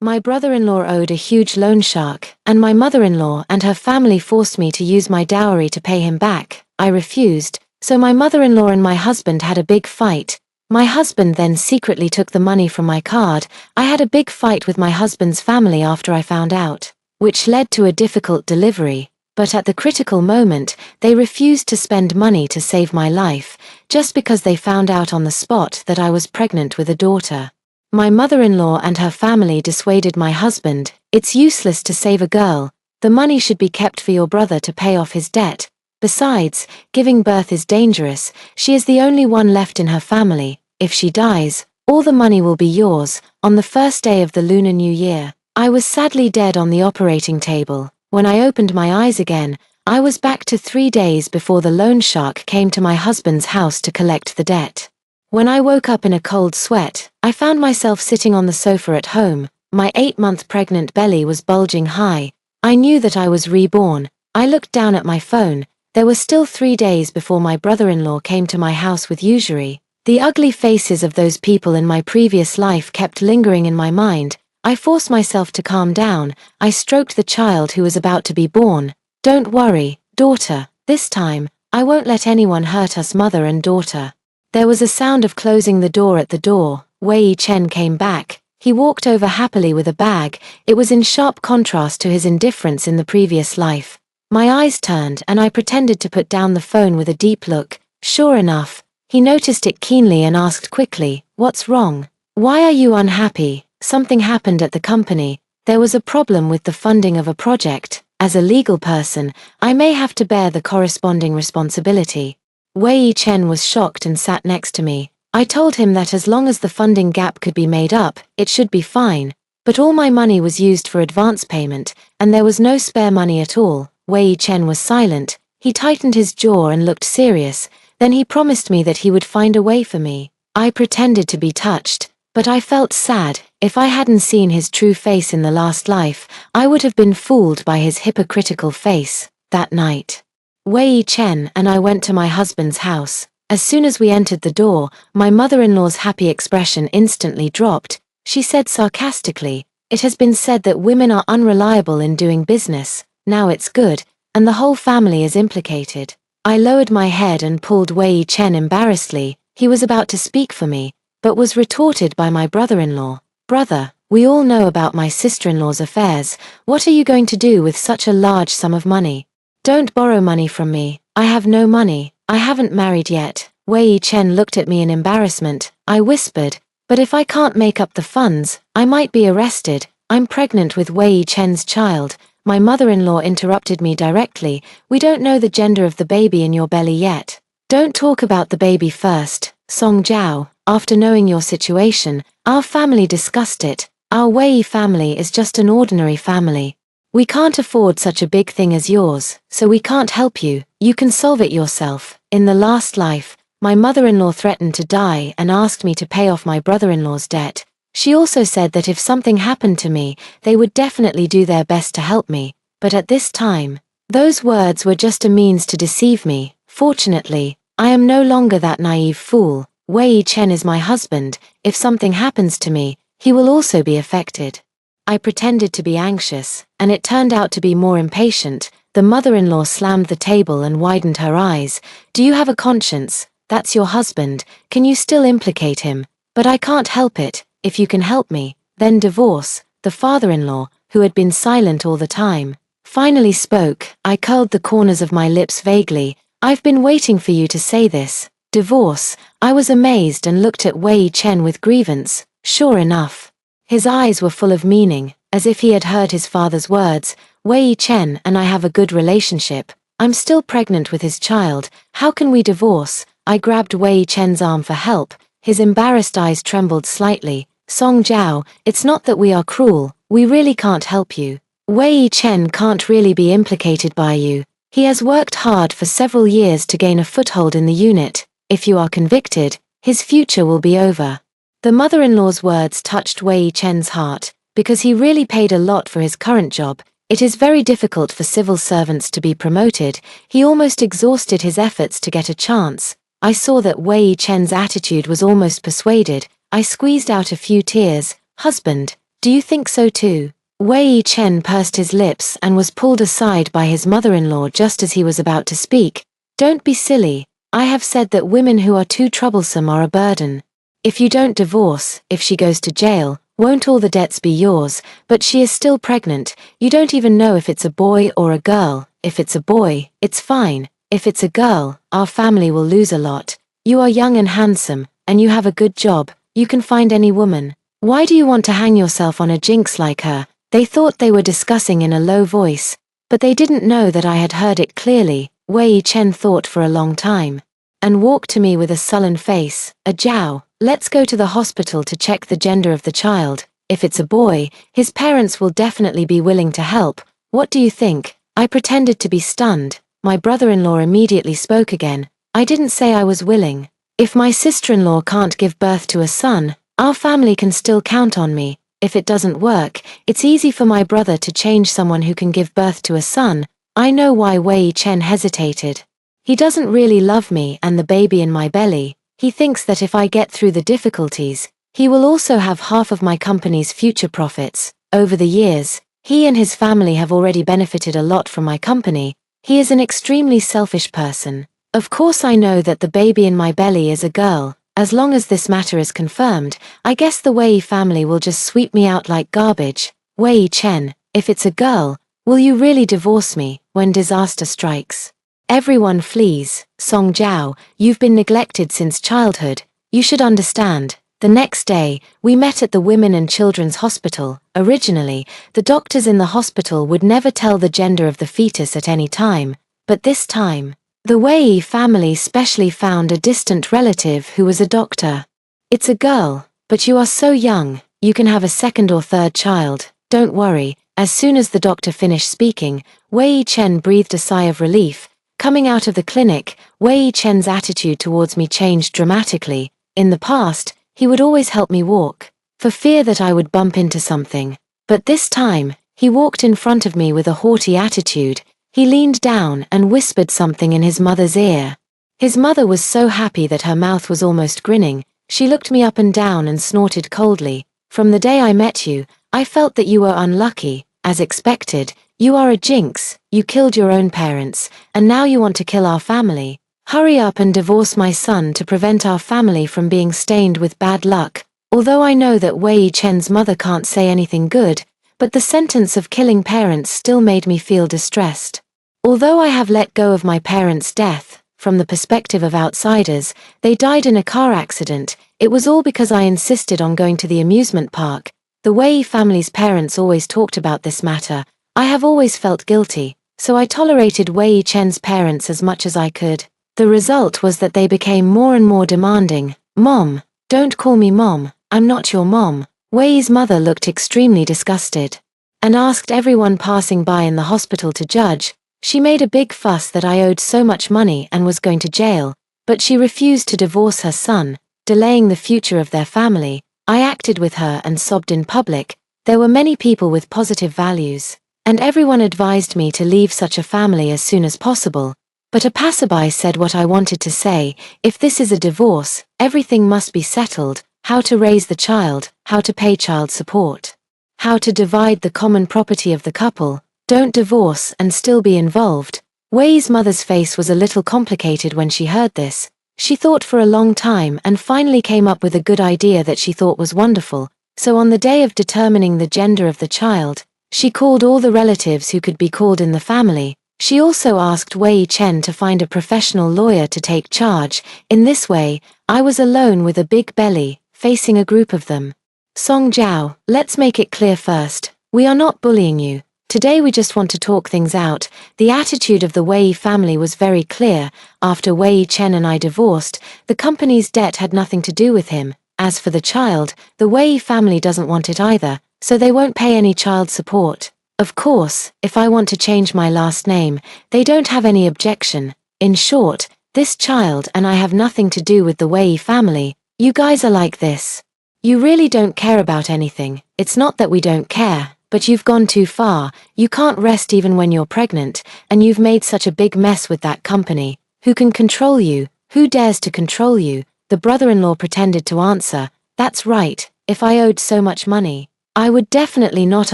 My brother-in-law owed a huge loan shark, and my mother-in-law and her family forced me to use my dowry to pay him back. I refused, so my mother-in-law and my husband had a big fight. My husband then secretly took the money from my card. I had a big fight with my husband's family after I found out, which led to a difficult delivery. But at the critical moment, they refused to spend money to save my life, just because they found out on the spot that I was pregnant with a daughter. My mother-in-law and her family dissuaded my husband. It's useless to save a girl. The money should be kept for your brother to pay off his debt. Besides, giving birth is dangerous. She is the only one left in her family. If she dies, all the money will be yours. On the first day of the Lunar New Year, I was sadly dead on the operating table. When I opened my eyes again, I was back to 3 days before the loan shark came to my husband's house to collect the debt. When I woke up in a cold sweat, I found myself sitting on the sofa at home. My 8-month pregnant belly was bulging high. I knew that I was reborn. I looked down at my phone. There were still 3 days before my brother-in-law came to my house with usury. The ugly faces of those people in my previous life kept lingering in my mind. I forced myself to calm down. I stroked the child who was about to be born. Don't worry, daughter. This time, I won't let anyone hurt us, mother and daughter. There was a sound of closing the door at the door. Wei Chen came back. He walked over happily with a bag. It was in sharp contrast to his indifference in the previous life. My eyes turned and I pretended to put down the phone with a deep look. Sure enough, he noticed it keenly and asked quickly, "What's wrong? Why are you unhappy?" Something happened at the company. There was a problem with the funding of a project. As a legal person, I may have to bear the corresponding responsibility. Wei Chen was shocked and sat next to me. I told him that as long as the funding gap could be made up, it should be fine. But all my money was used for advance payment, and there was no spare money at all. Wei Chen was silent. He tightened his jaw and looked serious. Then he promised me that he would find a way for me. I pretended to be touched, but I felt sad. If I hadn't seen his true face in the last life, I would have been fooled by his hypocritical face. That night, Wei Chen and I went to my husband's house. As soon as we entered the door, my mother-in-law's happy expression instantly dropped. She said sarcastically, "It has been said that women are unreliable in doing business. Now it's good, and the whole family is implicated." I lowered my head and pulled Wei Chen embarrassedly. He was about to speak for me, but was retorted by my brother-in-law. "Brother, we all know about my sister-in-law's affairs. What are you going to do with such a large sum of money? Don't borrow money from me. I have no money. I haven't married yet." Wei Chen looked at me in embarrassment. I whispered, "But if I can't make up the funds, I might be arrested. I'm pregnant with Wei Chen's child." My mother-in-law interrupted me directly. "We don't know the gender of the baby in your belly yet. Don't talk about the baby first, Song Jiao. After knowing your situation, our family discussed it. Our Wei family is just an ordinary family. We can't afford such a big thing as yours, so we can't help you. You can solve it yourself." In the last life, my mother-in-law threatened to die and asked me to pay off my brother-in-law's debt. She also said that if something happened to me, they would definitely do their best to help me. But at this time, those words were just a means to deceive me. Fortunately, I am no longer that naive fool. Wei Chen is my husband. If something happens to me, he will also be affected. I pretended to be anxious, and it turned out to be more impatient. The mother-in-law slammed the table and widened her eyes. "Do you have a conscience? That's your husband. Can you still implicate him? But I can't help it. If you can help me, then divorce." The father-in-law, who had been silent all the time, finally spoke. I curled the corners of my lips vaguely. "I've been waiting for you to say this. Divorce." I was amazed and looked at Wei Chen with grievance. Sure enough, his eyes were full of meaning, as if he had heard his father's words. "Wei Chen and I have a good relationship. I'm still pregnant with his child. How can we divorce?" I grabbed Wei Chen's arm for help. His embarrassed eyes trembled slightly. "Song Jiao, it's not that we are cruel. We really can't help you. Wei Chen can't really be implicated by you. He has worked hard for several years to gain a foothold in the unit. If you are convicted, his future will be over." The mother-in-law's words touched Wei Chen's heart, because he really paid a lot for his current job. It is very difficult for civil servants to be promoted. He almost exhausted his efforts to get a chance. I saw that Wei Chen's attitude was almost persuaded. I squeezed out a few tears. "Husband, Do you think so too? Wei Chen pursed his lips and was pulled aside by his mother-in-law just as he was about to speak. Don't be silly. I have said that women who are too troublesome are a burden. If you don't divorce, if she goes to jail, won't all the debts be yours? But she is still pregnant. You don't even know if it's a boy or a girl. If it's a boy, it's fine. If it's a girl, our family will lose a lot. You are young and handsome, and you have a good job. You can find any woman. Why do you want to hang yourself on a jinx like her? They thought they were discussing in a low voice, but they didn't know that I had heard it clearly. Wei Chen thought for a long time, and walked to me with a sullen face. Zhao, let's go to the hospital to check the gender of the child. If it's a boy, his parents will definitely be willing to help. What do you think? I pretended to be stunned. My brother-in-law immediately spoke again. I didn't say I was willing. If my sister-in-law can't give birth to a son, our family can still count on me. If it doesn't work, it's easy for my brother to change someone who can give birth to a son. I know why Wei Chen hesitated. He doesn't really love me and the baby in my belly. He thinks that if I get through the difficulties, he will also have half of my company's future profits. Over the years, he and his family have already benefited a lot from my company. He is an extremely selfish person. Of course I know that the baby in my belly is a girl. As long as this matter is confirmed, I guess the Wei family will just sweep me out like garbage. Wei Chen, if it's a girl, will you really divorce me when disaster strikes? Everyone flees. Song Zhao, you've been neglected since childhood. You should understand. The next day, we met at the Women and Children's Hospital. Originally, the doctors in the hospital would never tell the gender of the fetus at any time, but this time, the Wei family specially found a distant relative who was a doctor. It's a girl, but you are so young, you can have a second or third child. Don't worry. As soon as the doctor finished speaking, Wei Chen breathed a sigh of relief. Coming out of the clinic, Wei Chen's attitude towards me changed dramatically. In the past, he would always help me walk, for fear that I would bump into something. But this time, he walked in front of me with a haughty attitude. He leaned down and whispered something in his mother's ear. His mother was so happy that her mouth was almost grinning. She looked me up and down and snorted coldly. From the day I met you, I felt that you were unlucky. As expected, you are a jinx. You killed your own parents, and now you want to kill our family. Hurry up and divorce my son to prevent our family from being stained with bad luck. Although I know that Wei Chen's mother can't say anything good, but the sentence of killing parents still made me feel distressed. Although I have let go of my parents' death, from the perspective of outsiders, they died in a car accident. It was all because I insisted on going to the amusement park. The Wei family's parents always talked about this matter. I have always felt guilty, so I tolerated Wei Chen's parents as much as I could. The result was that they became more and more demanding. Mom, don't call me Mom, I'm not your mom. Wei's mother looked extremely disgusted, and asked everyone passing by in the hospital to judge. She made a big fuss that I owed so much money and was going to jail, but she refused to divorce her son, delaying the future of their family. I acted with her and sobbed in public. There were many people with positive values, and everyone advised me to leave such a family as soon as possible. But a passerby said what I wanted to say. If this is a divorce, everything must be settled. How to raise the child, how to pay child support, how to divide the common property of the couple. Don't divorce and still be involved. Wei's mother's face was a little complicated when she heard this. She thought for a long time and finally came up with a good idea that she thought was wonderful. So on the day of determining the gender of the child, she called all the relatives who could be called in the family. She also asked Wei Chen to find a professional lawyer to take charge. In this way, I was alone with a big belly, facing a group of them. Song Zhao, let's make it clear first. We are not bullying you. Today we just want to talk things out. The attitude of the Wei family was very clear. After Wei Chen and I divorced, the company's debt had nothing to do with him. As for the child, the Wei family doesn't want it either, so they won't pay any child support. Of course, if I want to change my last name, they don't have any objection. In short, this child and I have nothing to do with the Wei family. You guys are like this. You really don't care about anything. It's not that we don't care, but you've gone too far. You can't rest even when you're pregnant, and you've made such a big mess with that company. Who can control you? Who dares to control you? The brother-in-law pretended to answer. That's right, if I owed so much money. I would definitely not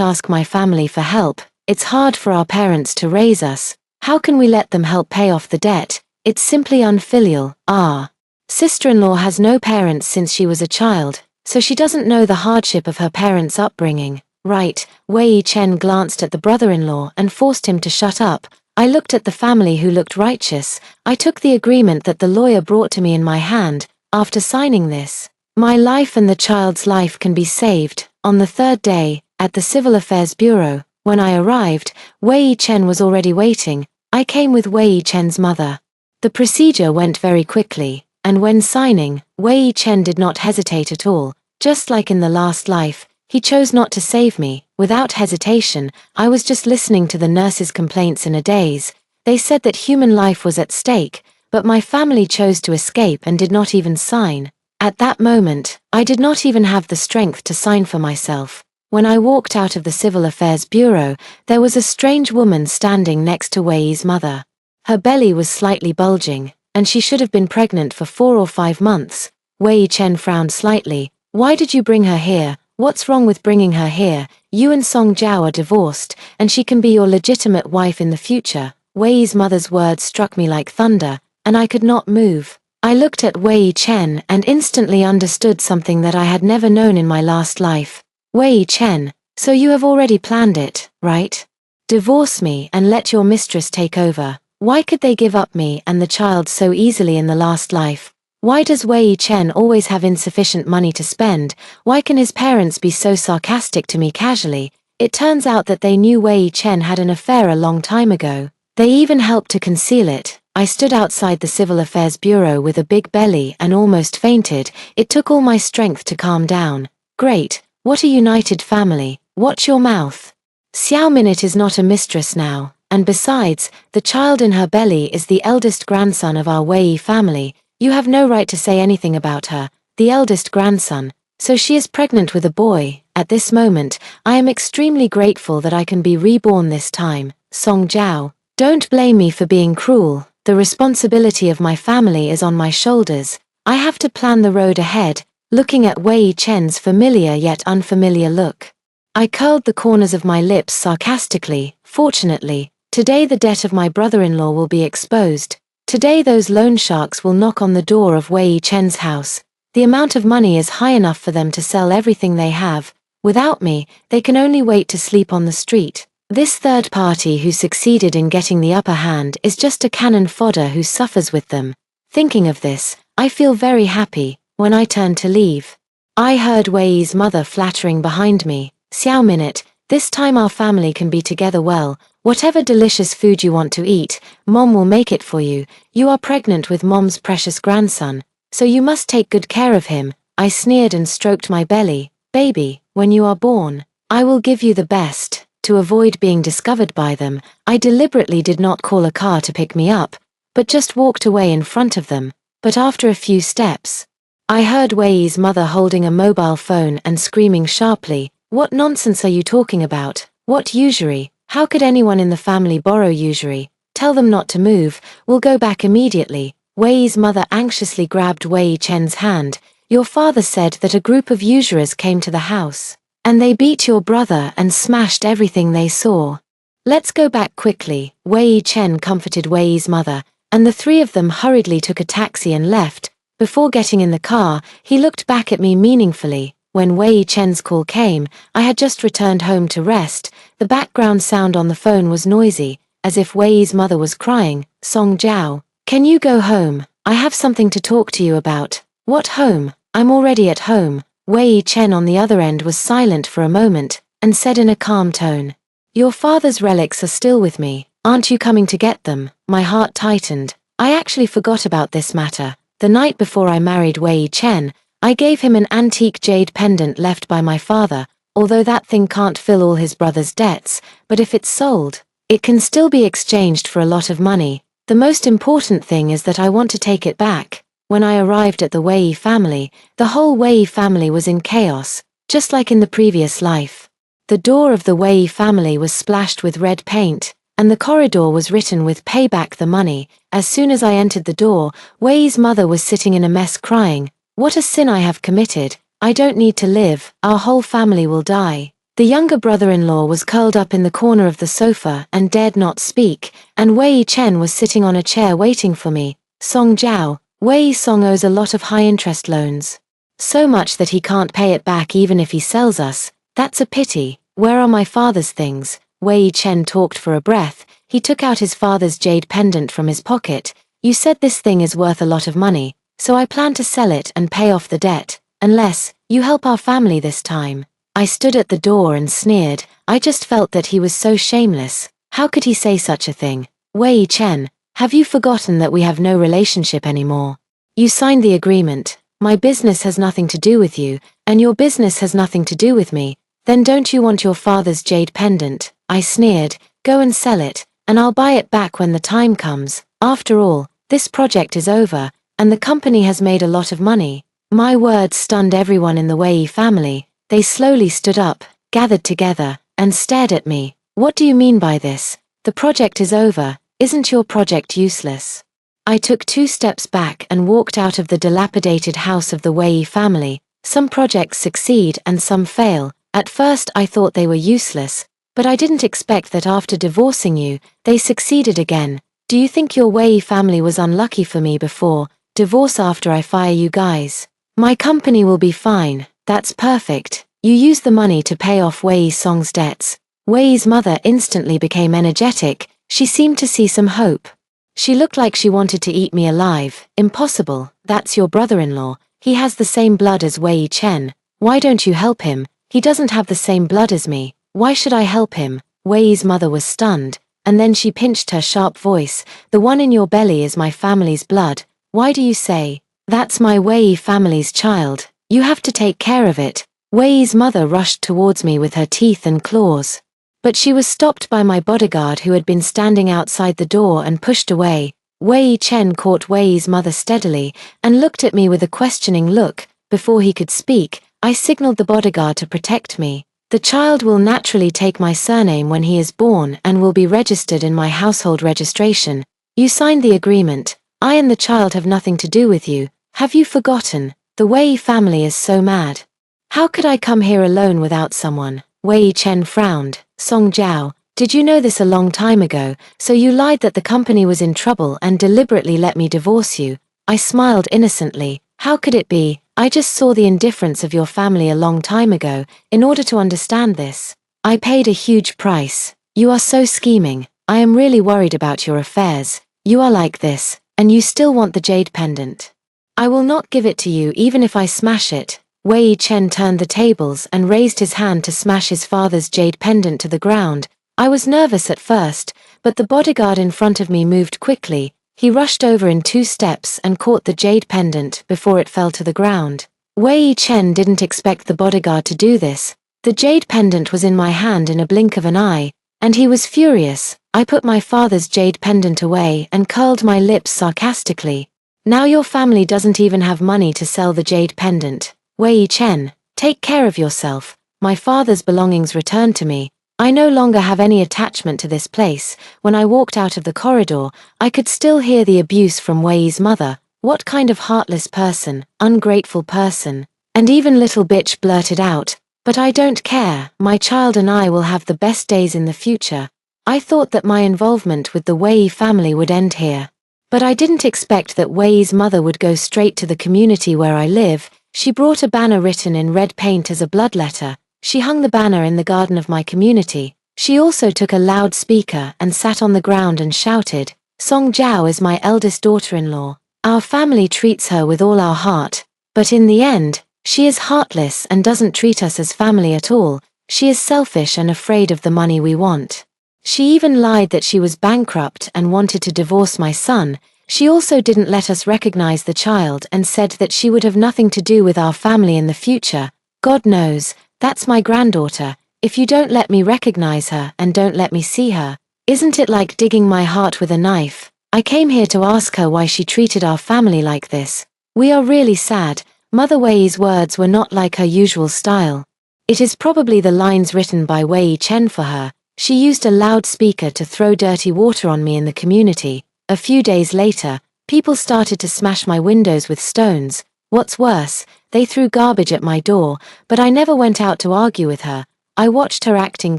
ask my family for help. It's hard for our parents to raise us. How can we let them help pay off the debt? It's simply unfilial. Our sister-in-law has no parents since she was a child, so she doesn't know the hardship of her parents' upbringing. Right, Wei Chen glanced at the brother-in-law and forced him to shut up. I looked at the family who looked righteous. I took the agreement that the lawyer brought to me in my hand. After signing this, my life and the child's life can be saved. On the third day, at the Civil Affairs Bureau, when I arrived, Wei Chen was already waiting. I came with Wei Chen's mother. The procedure went very quickly, and when signing, Wei Chen did not hesitate at all. Just like in the last life, he chose not to save me. Without hesitation, I was just listening to the nurses' complaints in a daze. They said that human life was at stake, but my family chose to escape and did not even sign. At that moment, I did not even have the strength to sign for myself. When I walked out of the Civil Affairs Bureau, there was a strange woman standing next to Wei's mother. Her belly was slightly bulging, and she should have been pregnant for 4 or 5 months. Wei Chen frowned slightly. Why did you bring her here? What's wrong with bringing her here? You and Song Jiao are divorced, and she can be your legitimate wife in the future. Wei's mother's words struck me like thunder, and I could not move. I looked at Wei Chen and instantly understood something that I had never known in my last life. Wei Chen, so you have already planned it, right? Divorce me and let your mistress take over. Why could they give up me and the child so easily in the last life? Why does Wei Chen always have insufficient money to spend? Why can his parents be so sarcastic to me casually? It turns out that they knew Wei Chen had an affair a long time ago. They even helped to conceal it. I stood outside the Civil Affairs Bureau with a big belly and almost fainted. It took all my strength to calm down. Great, what a united family. Watch your mouth. Xiao Minute is not a mistress now, and besides, the child in her belly is the eldest grandson of our Wei family. You have no right to say anything about her, the eldest grandson. So she is pregnant with a boy. At this moment, I am extremely grateful that I can be reborn this time. Song Jiao, don't blame me for being cruel. The responsibility of my family is on my shoulders. I have to plan the road ahead. Looking at Wei Chen's familiar yet unfamiliar look, I curled the corners of my lips sarcastically. Fortunately, today the debt of my brother-in-law will be exposed. Today those loan sharks will knock on the door of Wei Chen's house. The amount of money is high enough for them to sell everything they have. Without me, they can only wait to sleep on the street. This third party who succeeded in getting the upper hand is just a cannon fodder who suffers with them. Thinking of this, I feel very happy. When I turned to leave, I heard Wei's mother flattering behind me. Xiao Minute, this time our family can be together well. Whatever delicious food you want to eat, Mom will make it for you. You are pregnant with Mom's precious grandson, so you must take good care of him. I sneered and stroked my belly. Baby, when you are born, I will give you the best. To avoid being discovered by them, I deliberately did not call a car to pick me up, but just walked away in front of them. But after a few steps, I heard Wei's mother holding a mobile phone and screaming sharply, "What nonsense are you talking about? What usury? How could anyone in the family borrow usury? Tell them not to move, we'll go back immediately." Wei's mother anxiously grabbed Wei Chen's hand. "Your father said that a group of usurers came to the house, and they beat your brother and smashed everything they saw. Let's go back quickly." Wei Chen comforted Wei's mother, and the three of them hurriedly took a taxi and left. Before getting in the car, he looked back at me meaningfully. When Wei Chen's call came, I had just returned home to rest. The background sound on the phone was noisy, as if Wei's mother was crying. "Song Jiao, can you go home? I have something to talk to you about." "What home? I'm already at home." Wei Chen on the other end was silent for a moment, and said in a calm tone, "Your father's relics are still with me. Aren't you coming to get them?" My heart tightened. I actually forgot about this matter. The night before I married Wei Chen, I gave him an antique jade pendant left by my father. Although that thing can't fill all his brother's debts, but if it's sold, it can still be exchanged for a lot of money. The most important thing is that I want to take it back. When I arrived at the Wei family, the whole Wei family was in chaos, just like in the previous life. The door of the Wei family was splashed with red paint, and the corridor was written with "Pay back the money." As soon as I entered the door, Wei's mother was sitting in a mess crying. "What a sin I have committed. I don't need to live, our whole family will die." The younger brother-in-law was curled up in the corner of the sofa and dared not speak, and Wei Chen was sitting on a chair waiting for me. Song Jiao, Wei Song owes a lot of high-interest loans. So much that he can't pay it back even if he sells us. That's a pity. Where are my father's things? Wei Chen talked for a breath. He took out his father's jade pendant from his pocket. You said this thing is worth a lot of money, so I plan to sell it and pay off the debt, unless you help our family this time. I stood at the door and sneered. I just felt that he was so shameless. How could he say such a thing? Wei Chen, have you forgotten that we have no relationship anymore? You signed the agreement. My business has nothing to do with you, and your business has nothing to do with me. Then don't you want your father's jade pendant? I sneered. Go and sell it, and I'll buy it back when the time comes. After all, this project is over, and the company has made a lot of money. My words stunned everyone in the Wei family. They slowly stood up, gathered together, and stared at me. What do you mean by this? The project is over. Isn't your project useless? I took 2 steps back and walked out of the dilapidated house of the Wei family. Some projects succeed and some fail. At first I thought they were useless, but I didn't expect that after divorcing you, they succeeded again. Do you think your Wei family was unlucky for me before? Divorce after I fire you guys. My company will be fine. That's perfect. You use the money to pay off Wei Song's debts. Wei's mother instantly became energetic. She seemed to see some hope. She looked like she wanted to eat me alive. Impossible. That's your brother-in-law. He has the same blood as Wei Chen. Why don't you help him? He doesn't have the same blood as me. Why should I help him? Wei's mother was stunned, and then she pinched her sharp voice. The one in your belly is my family's blood. Why do you say, that's my Wei family's child? You have to take care of it. Wei's mother rushed towards me with her teeth and claws. But she was stopped by my bodyguard who had been standing outside the door and pushed away. Wei Chen caught Wei's mother steadily and looked at me with a questioning look. Before he could speak, I signaled the bodyguard to protect me. The child will naturally take my surname when he is born and will be registered in my household registration. You signed the agreement. I and the child have nothing to do with you. Have you forgotten? The Wei family is so mad. How could I come here alone without someone? Wei Chen frowned. Song Jiao, did you know this a long time ago, so you lied that the company was in trouble and deliberately let me divorce you? I smiled innocently. How could it be? I just saw the indifference of your family a long time ago. In order to understand this, I paid a huge price. You are so scheming. I am really worried about your affairs. You are like this, and you still want the jade pendant. I will not give it to you even if I smash it. Wei Chen turned the tables and raised his hand to smash his father's jade pendant to the ground. I was nervous at first, but the bodyguard in front of me moved quickly. He rushed over in 2 steps and caught the jade pendant before it fell to the ground. Wei Chen didn't expect the bodyguard to do this. The jade pendant was in my hand in a blink of an eye, and he was furious. I put my father's jade pendant away and curled my lips sarcastically. Now your family doesn't even have money to sell the jade pendant. Wei Chen, take care of yourself. My father's belongings returned to me. I no longer have any attachment to this place. When I walked out of the corridor, I could still hear the abuse from Wei's mother. What kind of heartless person, ungrateful person. And even little bitch blurted out, but I don't care, my child and I will have the best days in the future. I thought that my involvement with the Wei family would end here. But I didn't expect that Wei's mother would go straight to the community where I live. She brought a banner written in red paint as a blood letter. She hung the banner in the garden of my community. She also took a loudspeaker and sat on the ground and shouted, Song Jiao is my eldest daughter-in-law. Our family treats her with all our heart. But in the end, she is heartless and doesn't treat us as family at all. She is selfish and afraid of the money we want. She even lied that she was bankrupt and wanted to divorce my son. She also didn't let us recognize the child and said that she would have nothing to do with our family in the future. God knows, that's my granddaughter. If you don't let me recognize her and don't let me see her, isn't it like digging my heart with a knife? I came here to ask her why she treated our family like this. We are really sad. Mother Wei's words were not like her usual style. It is probably the lines written by Wei Chen for her. She used a loudspeaker to throw dirty water on me in the community. A few days later, people started to smash my windows with stones. What's worse, they threw garbage at my door, but I never went out to argue with her. I watched her acting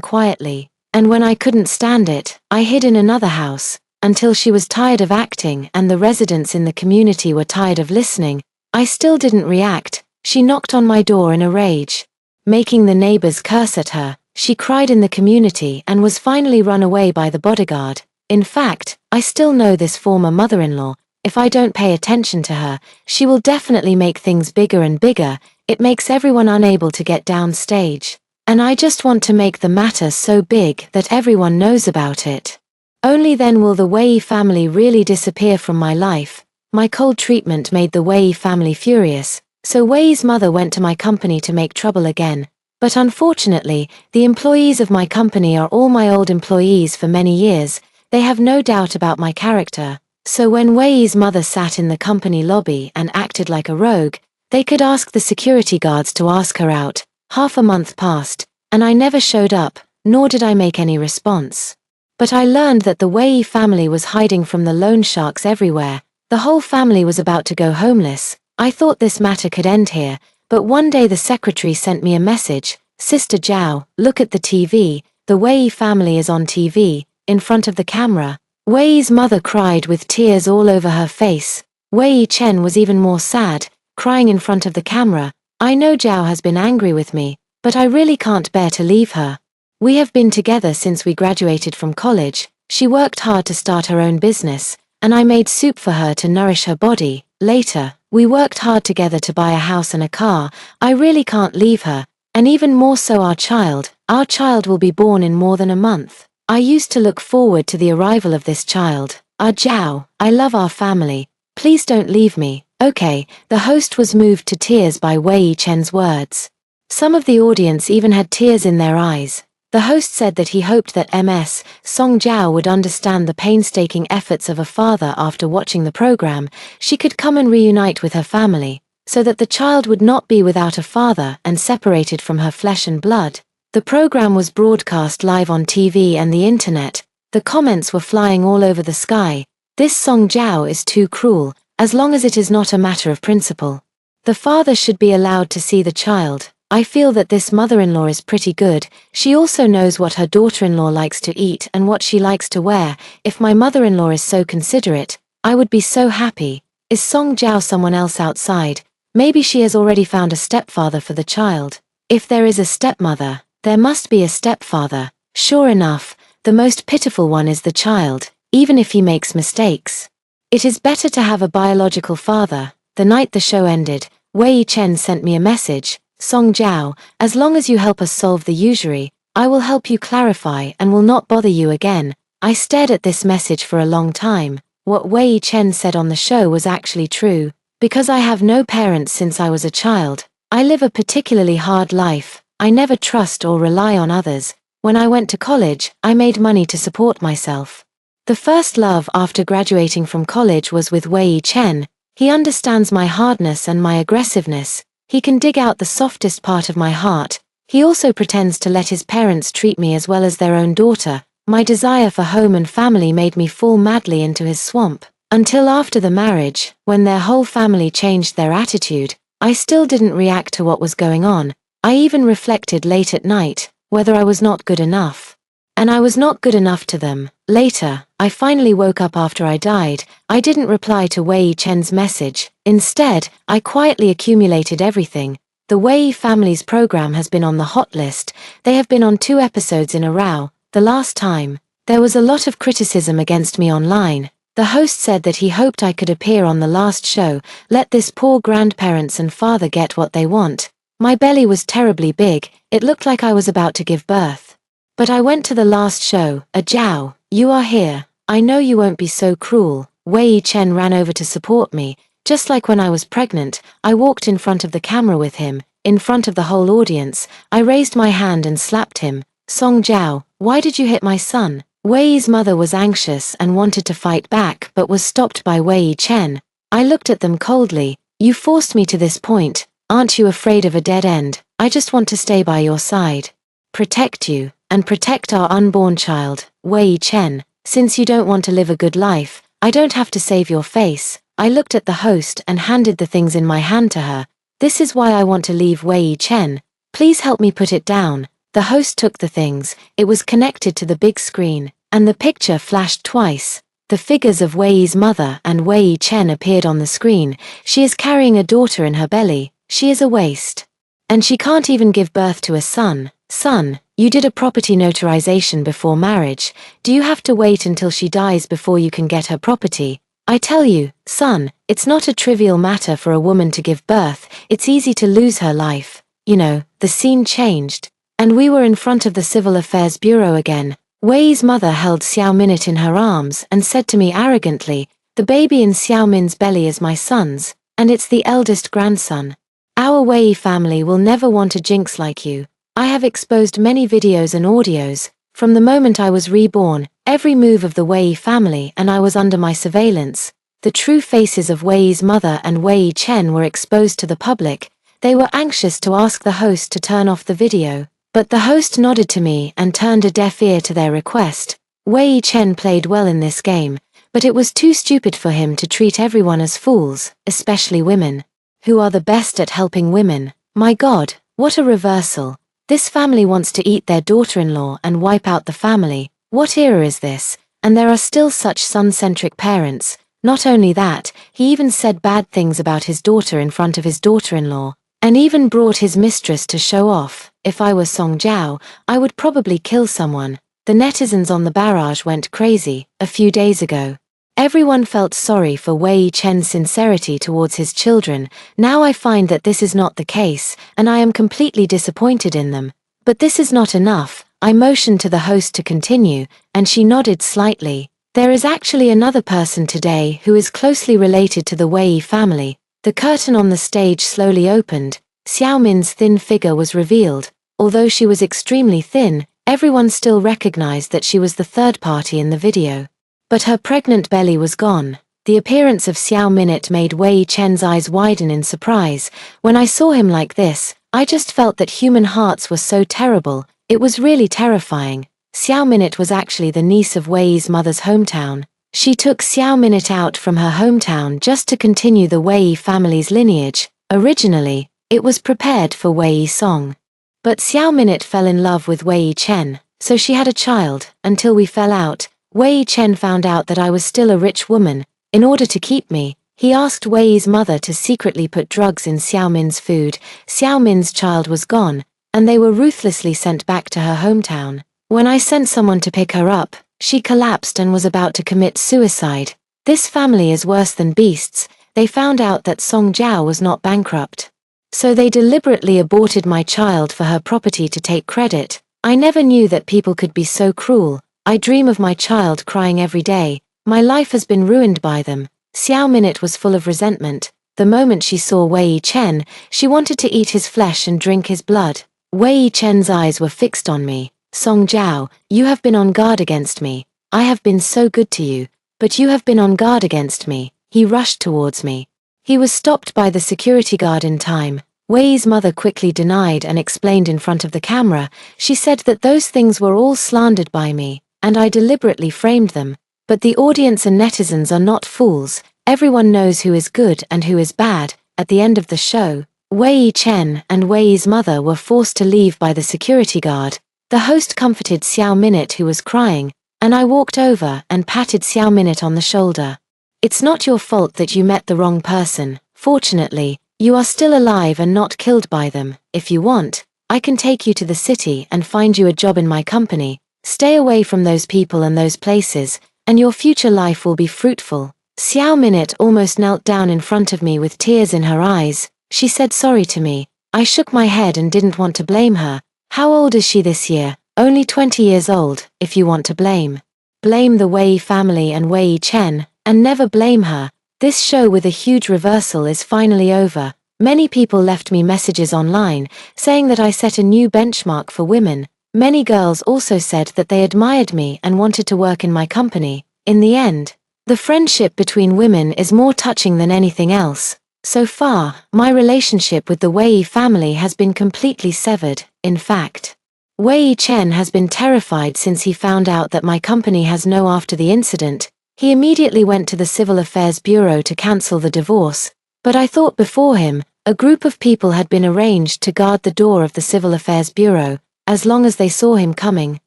quietly, and when I couldn't stand it, I hid in another house, until she was tired of acting and the residents in the community were tired of listening. I still didn't react. She knocked on my door in a rage, making the neighbors curse at her. She cried in the community and was finally run away by the bodyguard. In fact, I still know this former mother-in-law. If I don't pay attention to her, she will definitely make things bigger and bigger. It makes everyone unable to get downstage. And I just want to make the matter so big that everyone knows about it. Only then will the Wei family really disappear from my life. My cold treatment made the Wei family furious, so Wei's mother went to my company to make trouble again. But unfortunately, the employees of my company are all my old employees for many years. They have no doubt about my character. So when Wei's mother sat in the company lobby and acted like a rogue, they could ask the security guards to ask her out. Half a month passed, and I never showed up, nor did I make any response. But I learned that the Wei family was hiding from the loan sharks everywhere. The whole family was about to go homeless. I thought this matter could end here, but one day the secretary sent me a message. Sister Zhao, look at the TV. The Wei family is on TV, in front of the camera. Wei's mother cried with tears all over her face. Wei Chen was even more sad, crying in front of the camera. I know Zhao has been angry with me, but I really can't bear to leave her. We have been together since we graduated from college. She worked hard to start her own business, and I made soup for her to nourish her body. Later, we worked hard together to buy a house and a car. I really can't leave her, and even more so our child. Our child will be born in more than a month. I used to look forward to the arrival of this child. Zhao, I love our family. Please don't leave me. Okay, the host was moved to tears by Wei Chen's words. Some of the audience even had tears in their eyes. The host said that he hoped that Ms. Song Zhao would understand the painstaking efforts of a father after watching the program. She could come and reunite with her family, so that the child would not be without a father and separated from her flesh and blood. The program was broadcast live on TV and the internet. The comments were flying all over the sky. This Song Zhao is too cruel, as long as it is not a matter of principle. The father should be allowed to see the child. I feel that this mother-in-law is pretty good. She also knows what her daughter-in-law likes to eat and what she likes to wear. If my mother-in-law is so considerate, I would be so happy. Is Song Zhao someone else outside? Maybe she has already found a stepfather for the child. If there is a stepmother, there must be a stepfather. Sure enough, the most pitiful one is the child, even if he makes mistakes. It is better to have a biological father. The night the show ended, Wei Chen sent me a message. Song Zhao, as long as you help us solve the usury, I will help you clarify and will not bother you again. I stared at this message for a long time. What Wei Chen said on the show was actually true. Because I have no parents since I was a child, I live a particularly hard life. I never trust or rely on others. When I went to college, I made money to support myself. The first love after graduating from college was with Wei Chen. He understands my hardness and my aggressiveness. He can dig out the softest part of my heart. He also pretends to let his parents treat me as well as their own daughter. My desire for home and family made me fall madly into his swamp. Until after the marriage, when their whole family changed their attitude, I still didn't react to what was going on. I even reflected late at night, whether I was not good enough. And I was not good enough to them. Later, I finally woke up after I died. I didn't reply to Wei Chen's message. Instead, I quietly accumulated everything. The Wei family's program has been on the hot list. They have been on 2 episodes in a row. The last time, there was a lot of criticism against me online. The host said that he hoped I could appear on the last show. Let this poor grandparents and father get what they want. My belly was terribly big. It looked like I was about to give birth. But I went to the last show. Zhao, you are here. I know you won't be so cruel. Wei Chen ran over to support me. Just like when I was pregnant, I walked in front of the camera with him. In front of the whole audience, I raised my hand and slapped him. Song Zhao, why did you hit my son? Wei's mother was anxious and wanted to fight back but was stopped by Wei Chen. I looked at them coldly. You forced me to this point. Aren't you afraid of a dead end? I just want to stay by your side. Protect you, and protect our unborn child, Wei Chen. Since you don't want to live a good life, I don't have to save your face. I looked at the host and handed the things in my hand to her. This is why I want to leave Wei Chen. Please help me put it down. The host took the things, it was connected to the big screen, and the picture flashed twice. The figures of Wei's mother and Wei Chen appeared on the screen. She is carrying a daughter in her belly. She is a waste. And she can't even give birth to a son. Son, you did a property notarization before marriage. Do you have to wait until she dies before you can get her property? I tell you, son, it's not a trivial matter for a woman to give birth. It's easy to lose her life. You know, the scene changed. And we were in front of the Civil Affairs Bureau again. Wei's mother held Xiao Minute in her arms and said to me arrogantly, "The baby in Xiao Min's belly is my son's, and it's the eldest grandson. Our Wei family will never want a jinx like you. I have exposed many videos and audios. From the moment I was reborn, every move of the Wei family and I was under my surveillance. The true faces of Wei's mother and Wei Chen were exposed to the public. They were anxious to ask the host to turn off the video, but the host nodded to me and turned a deaf ear to their request. Wei Chen played well in this game, but it was too stupid for him to treat everyone as fools, especially women. Who are the best at helping women? My God, what a reversal. This family wants to eat their daughter-in-law and wipe out the family. What era is this? And there are still such son-centric parents. Not only that, he even said bad things about his daughter in front of his daughter-in-law, and even brought his mistress to show off. If I were Song Jiao, I would probably kill someone. The netizens on the barrage went crazy a few days ago. Everyone felt sorry for Wei Chen's sincerity towards his children. Now I find that this is not the case, and I am completely disappointed in them. But this is not enough. I motioned to the host to continue, and she nodded slightly. There is actually another person today who is closely related to the Wei family. The curtain on the stage slowly opened. Xiao Min's thin figure was revealed. Although she was extremely thin, everyone still recognized that she was the third party in the video. But her pregnant belly was gone. The appearance of Xiao Minute made Wei Chen's eyes widen in surprise. When I saw him like this, I just felt that human hearts were so terrible. It was really terrifying. Xiao Minute was actually the niece of Wei's mother's hometown. She took Xiao Minute out from her hometown just to continue the Wei family's lineage. Originally, it was prepared for Wei Song. But Xiao Minute fell in love with Wei Chen, so she had a child. Until we fell out, Wei Chen found out that I was still a rich woman. In order to keep me, he asked Wei's mother to secretly put drugs in Xiao Min's food. Xiao Min's child was gone, and they were ruthlessly sent back to her hometown. When I sent someone to pick her up, she collapsed and was about to commit suicide. This family is worse than beasts. They found out that Song Jiao was not bankrupt. So they deliberately aborted my child for her property to take credit. I never knew that people could be so cruel. I dream of my child crying every day. My life has been ruined by them. Xiao Minute was full of resentment. The moment she saw Wei Chen, she wanted to eat his flesh and drink his blood. Wei Chen's eyes were fixed on me. Song Jiao, you have been on guard against me. I have been so good to you, but you have been on guard against me. He rushed towards me. He was stopped by the security guard in time. Wei's mother quickly denied and explained in front of the camera. She said that those things were all slandered by me, and I deliberately framed them. But the audience and netizens are not fools. Everyone knows who is good and who is bad. At the end of the show, Wei Chen and Wei's mother were forced to leave by the security guard. The host comforted Xiao Minute, who was crying, and I walked over and patted Xiao Minute on the shoulder. It's not your fault that you met the wrong person. Fortunately, you are still alive and not killed by them. If you want, I can take you to the city and find you a job in my company. Stay away from those people and those places, and your future life will be fruitful. Xiao Minute almost knelt down in front of me with tears in her eyes. She said sorry to me. I shook my head and didn't want to blame her. How old is she this year? Only 20 years old. If you want to blame the Wei family and Wei Chen, and never blame her. This show with a huge reversal is finally over. Many people left me messages online, saying that I set a new benchmark for women. Many girls also said that they admired me and wanted to work in my company. In the end, the friendship between women is more touching than anything else. So far, my relationship with the Wei family has been completely severed. In fact, Wei Chen has been terrified since he found out that my company has no after the incident. He immediately went to the Civil Affairs Bureau to cancel the divorce. But I thought before him, a group of people had been arranged to guard the door of the Civil Affairs Bureau. As long as they saw him coming,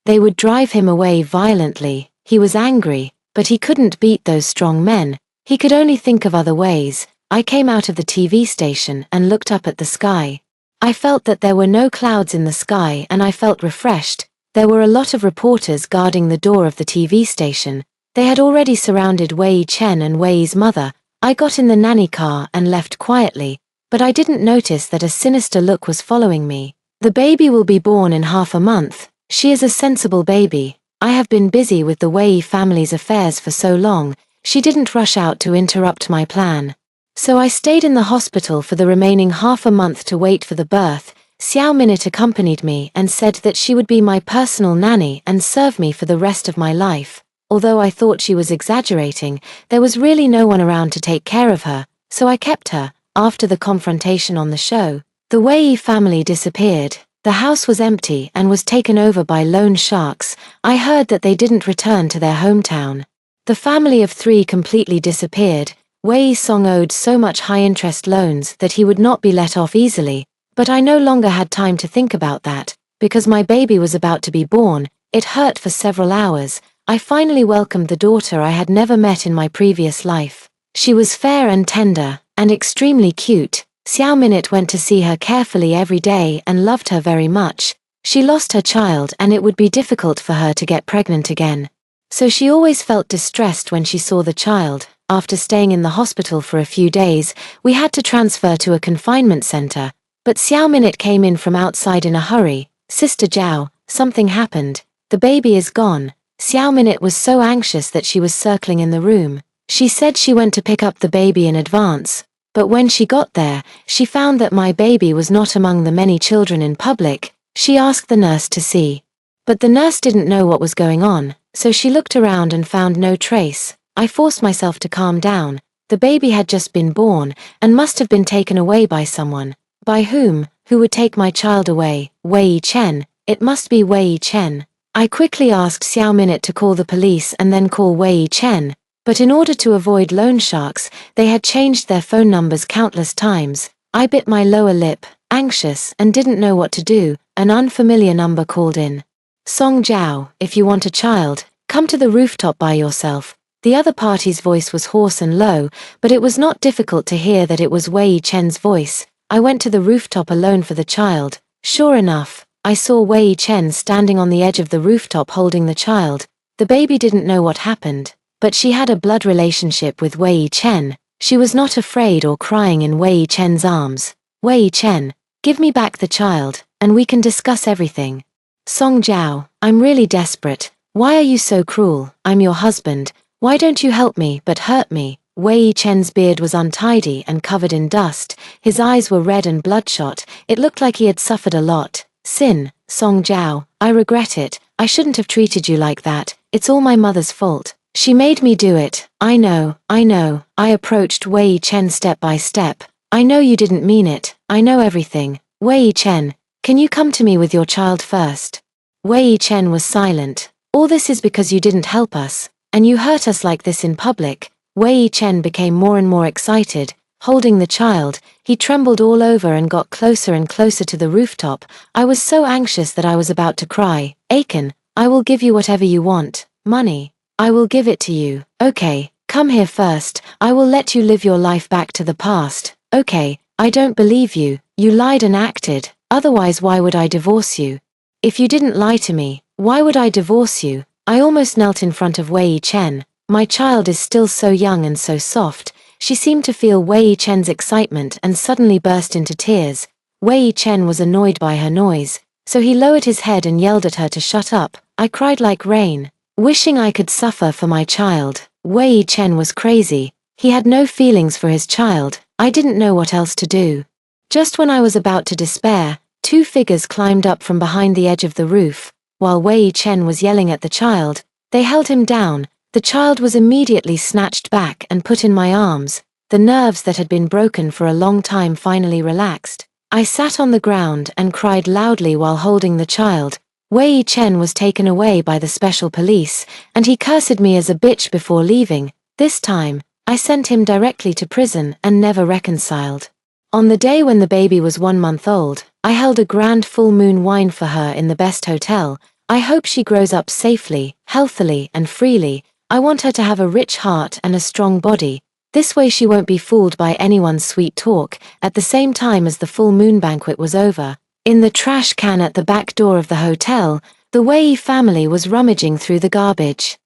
they would drive him away violently. He was angry, but he couldn't beat those strong men. He could only think of other ways. I came out of the TV station and looked up at the sky. I felt that there were no clouds in the sky and I felt refreshed. There were a lot of reporters guarding the door of the TV station. They had already surrounded Wei Chen and Wei's mother. I got in the nanny car and left quietly, but I didn't notice that a sinister look was following me. The baby will be born in half a month. She is a sensible baby. I have been busy with the Wei family's affairs for so long, she didn't rush out to interrupt my plan. So I stayed in the hospital for the remaining half a month to wait for the birth. Xiao Minute accompanied me and said that she would be my personal nanny and serve me for the rest of my life. Although I thought she was exaggerating, there was really no one around to take care of her, so I kept her. After the confrontation on the show, the Wei family disappeared. The house was empty and was taken over by loan sharks. I heard that they didn't return to their hometown. The family of 3 completely disappeared. Wei Song owed so much high-interest loans that he would not be let off easily, but I no longer had time to think about that, because my baby was about to be born. It hurt for several hours. I finally welcomed the daughter I had never met in my previous life. She was fair and tender, and extremely cute. Xiao Minute went to see her carefully every day and loved her very much. She lost her child and it would be difficult for her to get pregnant again. So she always felt distressed when she saw the child. After staying in the hospital for a few days, we had to transfer to a confinement center. But Xiao Minute came in from outside in a hurry. Sister Zhao, something happened. The baby is gone. Xiao Minute was so anxious that she was circling in the room. She said she went to pick up the baby in advance. But when she got there, she found that my baby was not among the many children in public. She asked the nurse to see. But the nurse didn't know what was going on, so she looked around and found no trace. I forced myself to calm down. The baby had just been born, and must have been taken away by someone. By whom? Who would take my child away? Wei Chen. It must be Wei Chen. I quickly asked Xiao Minute to call the police and then call Wei Chen. But in order to avoid loan sharks, they had changed their phone numbers countless times. I bit my lower lip, anxious, and didn't know what to do. An unfamiliar number called in. Song Zhao, if you want a child, come to the rooftop by yourself. The other party's voice was hoarse and low, but it was not difficult to hear that it was Wei Chen's voice. I went to the rooftop alone for the child. Sure enough, I saw Wei Chen standing on the edge of the rooftop holding the child. The baby didn't know what happened, but she had a blood relationship with Wei Chen. She was not afraid or crying in Wei Chen's arms. Wei Chen, give me back the child, and we can discuss everything. Song Zhao, I'm really desperate. Why are you so cruel? I'm your husband. Why don't you help me but hurt me? Wei Chen's beard was untidy and covered in dust. His eyes were red and bloodshot. It looked like he had suffered a lot. Sin, Song Zhao, I regret it. I shouldn't have treated you like that. It's all my mother's fault. She made me do it. I know. I approached Wei Chen step by step. I know you didn't mean it. I know everything. Wei Chen, can you come to me with your child first? Wei Chen was silent. All this is because you didn't help us, and you hurt us like this in public. Wei Chen became more and more excited. Holding the child, he trembled all over and got closer and closer to the rooftop. I was so anxious that I was about to cry. Aiken, I will give you whatever you want. Money. I will give it to you. Okay, come here first. I will let you live your life back to the past. Okay, I don't believe you. You lied and acted. Otherwise, why would I divorce you? If you didn't lie to me, why would I divorce you? I almost knelt in front of Wei Chen. My child is still so young and so soft. She seemed to feel Wei Chen's excitement and suddenly burst into tears. Wei Chen was annoyed by her noise, so he lowered his head and yelled at her to shut up. I cried like rain, wishing I could suffer for my child. Wei Chen was crazy. He had no feelings for his child. I didn't know what else to do. Just when I was about to despair, 2 figures climbed up from behind the edge of the roof. While Wei Chen was yelling at the child, they held him down. The child was immediately snatched back and put in my arms. The nerves that had been broken for a long time finally relaxed. I sat on the ground and cried loudly while holding the child. Wei Chen was taken away by the special police, and he cursed me as a bitch before leaving. This time, I sent him directly to prison and never reconciled. On the day when the baby was 1 month old, I held a grand full moon wine for her in the best hotel. I hope she grows up safely, healthily, and freely. I want her to have a rich heart and a strong body. This way she won't be fooled by anyone's sweet talk. At the same time as the full moon banquet was over, in the trash can at the back door of the hotel, the Wei family was rummaging through the garbage.